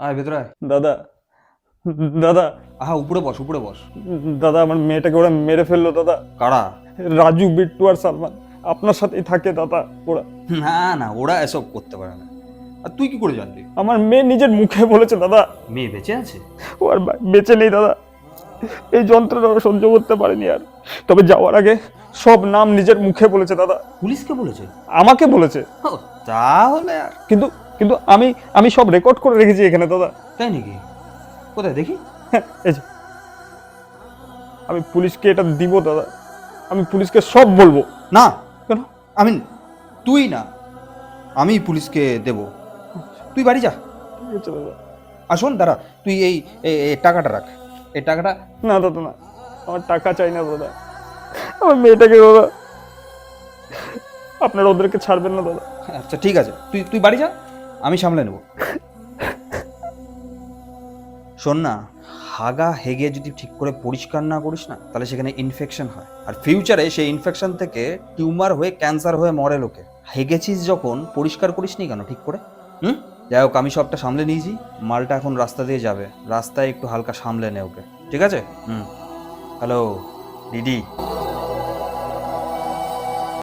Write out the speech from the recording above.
আয় ভেতরে আয়। দাদা, দাদা, আহা, উপরে বস, উপরে বস। দাদা, আমার মেয়েটাকে ওরা মেরে ফেললো দাদা। কারা? রাজু, বিট্টু আর সালমান আপনার সাথেই থাকে দাদা ওরা। না না, ওরা এসব করতে পারে না। আর তুই কি করে জানলি? আমার মেয়ে নিজের মুখে বলেছে দাদা। মেয়ে বেঁচে আছে? ও আর বেঁচে নেই দাদা। এই যন্ত্রণা ওরা সহ্য করতে পারেনি আর। তবে যাওয়ার আগে সব নাম নিজের মুখে বলেছে দাদা। পুলিশকে বলেছে? আমাকে বলেছে। ও, তাহলে আর কিন্তু কিন্তু আমি আমি সব রেকর্ড করে রেখেছি এখানে দাদা। তাই নাকি? কোথায় দেখি? হ্যাঁ, এই যে আমি পুলিশকে এটা দিব দাদা। আমি পুলিশকে সব বলবো। না, কেন? আমি, তুই না, আমি পুলিশকে দেব। তুই বাড়ি যা। ঠিক আছে দাদা। আসুন দাঁড়া, তুই এই টাকাটা রাখ, এই টাকাটা। না দাদা, না, আমার টাকা চাই না দাদা। আমার মেয়েটাকে দাদা, আপনারা ওদেরকে ছাড়বেন না দাদা। আচ্ছা ঠিক আছে, তুই তুই বাড়ি যা, আমি সামলে নেব। শোন না, হাগা হেগে যদি ঠিক করে পরিষ্কার না করিস না, তাহলে সেখানে ইনফেকশন হয়, আর ফিউচারে সেই ইনফেকশন থেকে টিউমার হয়ে ক্যান্সার হয়ে মরে লোকে। হেগেছিস যখন, পরিষ্কার করিস নি কেন ঠিক করে? যাই হোক, আমি সবটা সামলে নিয়েছি। মালটা এখন রাস্তা দিয়ে যাবে, রাস্তায় একটু হালকা সামলে নে ওকে, ঠিক আছে? হ্যালো দিদি।